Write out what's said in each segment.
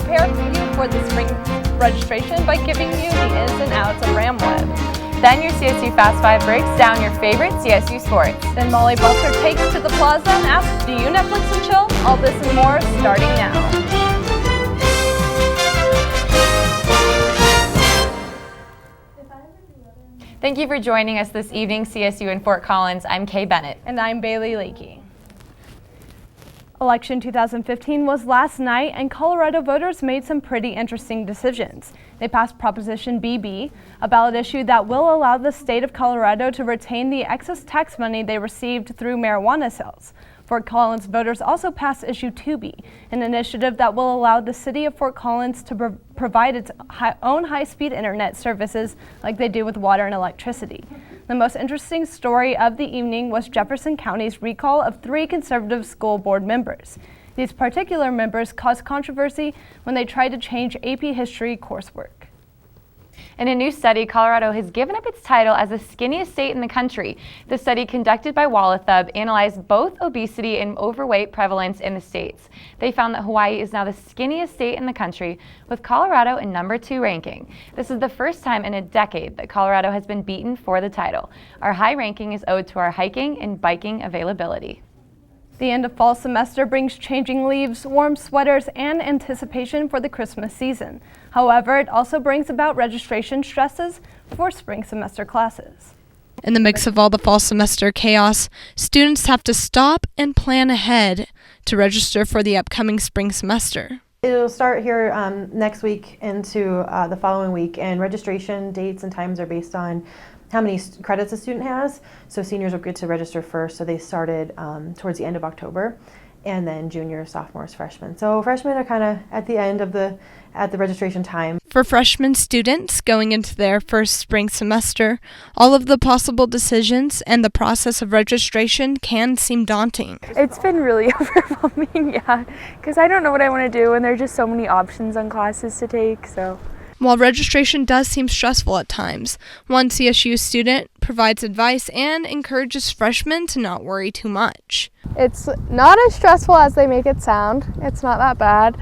prepare you for the spring registration by giving you the ins and outs of RamWeb. Then your CSU Fast 5 breaks down your favorite CSU sports. Then Molly Belcher takes to the plaza and asks, do you Netflix and chill? All this and more starting now. Thank you for joining us this evening, CSU in Fort Collins. I'm Kay Bennett. And I'm Bailey Lakey. Election 2015 was last night, and Colorado voters made some pretty interesting decisions. They passed Proposition BB, a ballot issue that will allow the state of Colorado to retain the excess tax money they received through marijuana sales. Fort Collins voters also passed Issue 2B, an initiative that will allow the city of Fort Collins to provide its own high-speed internet services like they do with water and electricity. The most interesting story of the evening was Jefferson County's recall of 3 conservative school board members. These particular members caused controversy when they tried to change AP history coursework. In a new study, Colorado has given up its title as the skinniest state in the country. The study conducted by Wallethub analyzed both obesity and overweight prevalence in the states. They found that Hawaii is now the skinniest state in the country, with Colorado in number 2 ranking. This is the first time in a decade that Colorado has been beaten for the title. Our high ranking is owed to our hiking and biking availability. The end of fall semester brings changing leaves, warm sweaters, and anticipation for the Christmas season. However, it also brings about registration stresses for spring semester classes. In the mix of all the fall semester chaos, students have to stop and plan ahead to register for the upcoming spring semester. It'll start here next week into the following week, and registration dates and times are based on how many credits a student has. So seniors will get to register first, so they started towards the end of October, and then juniors, sophomores, freshmen. So freshmen are kind of at the end of the registration time. For freshman students going into their first spring semester, all of the possible decisions and the process of registration can seem daunting. It's been really overwhelming, yeah, because I don't know what I want to do, and there are just so many options on classes to take, so. While registration does seem stressful at times, one CSU student provides advice and encourages freshmen to not worry too much. It's not as stressful as they make it sound. It's not that bad.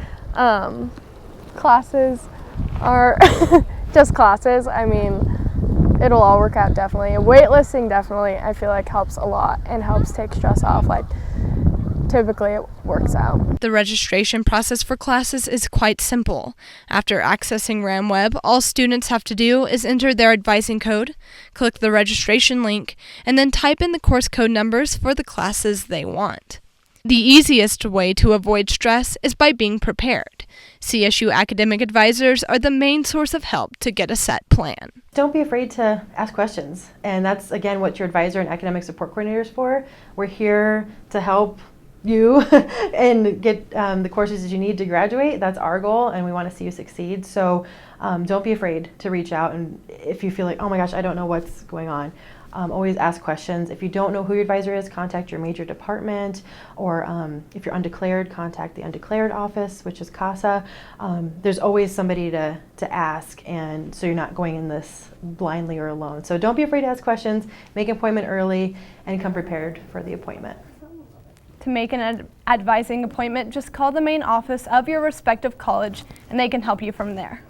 Classes are just classes. I mean, it'll all work out definitely. Waitlisting definitely, I feel like, helps a lot and helps take stress off. Like, typically it works out. The registration process for classes is quite simple. After accessing RamWeb, all students have to do is enter their advising code, click the registration link, and then type in the course code numbers for the classes they want. The easiest way to avoid stress is by being prepared. CSU academic advisors are the main source of help to get a set plan. Don't be afraid to ask questions, and that's again what your advisor and academic support coordinator is for. We're here to help you and get the courses that you need to graduate. That's our goal, and we want to see you succeed. So don't be afraid to reach out, and if you feel like, oh my gosh, I don't know what's going on, always ask questions. If you don't know who your advisor is, contact your major department, or if you're undeclared, contact the undeclared office, which is CASA. There's always somebody to ask, and so you're not going in this blindly or alone. So don't be afraid to ask questions, make an appointment early, and come prepared for the appointment. To make an advising appointment, just call the main office of your respective college, and they can help you from there.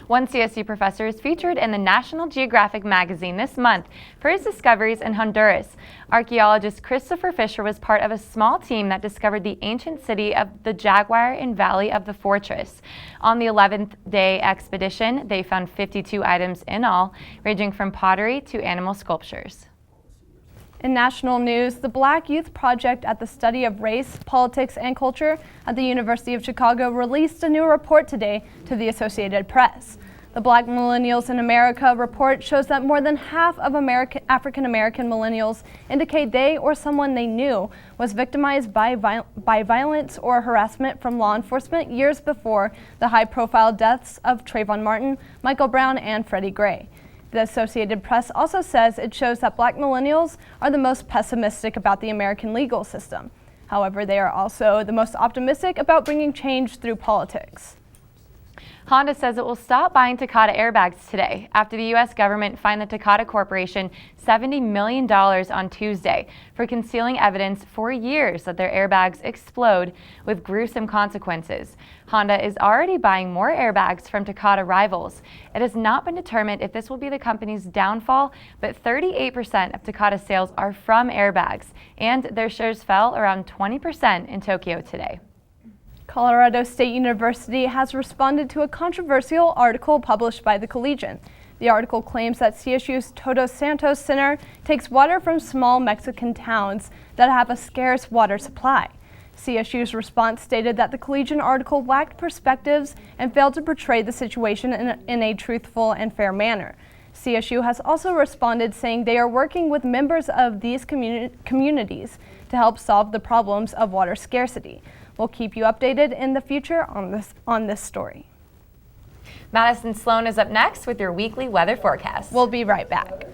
One CSU professor is featured in the National Geographic magazine this month for his discoveries in Honduras. Archaeologist Christopher Fisher was part of a small team that discovered the ancient city of the Jaguar and Valley of the Fortress. On the 11th day expedition, they found 52 items in all, ranging from pottery to animal sculptures. In national news, the Black Youth Project at the Study of Race, Politics, and Culture at the University of Chicago released a new report today to the Associated Press. The Black Millennials in America report shows that more than half of African American millennials indicate they or someone they knew was victimized by violence or harassment from law enforcement years before the high-profile deaths of Trayvon Martin, Michael Brown, and Freddie Gray. The Associated Press also says it shows that Black millennials are the most pessimistic about the American legal system. However, they are also the most optimistic about bringing change through politics. Honda says it will stop buying Takata airbags today after the U.S. government fined the Takata Corporation $70 million on Tuesday for concealing evidence for years that their airbags explode with gruesome consequences. Honda is already buying more airbags from Takata rivals. It has not been determined if this will be the company's downfall, but 38% of Takata sales are from airbags, and their shares fell around 20% in Tokyo today. Colorado State University has responded to a controversial article published by the Collegian. The article claims that CSU's Todos Santos Center takes water from small Mexican towns that have a scarce water supply. CSU's response stated that the Collegian article lacked perspectives and failed to portray the situation in a truthful and fair manner. CSU has also responded saying they are working with members of these communities to help solve the problems of water scarcity. We'll keep you updated in the future on this story. Madison Sloan is up next with your weekly weather forecast. We'll be right back.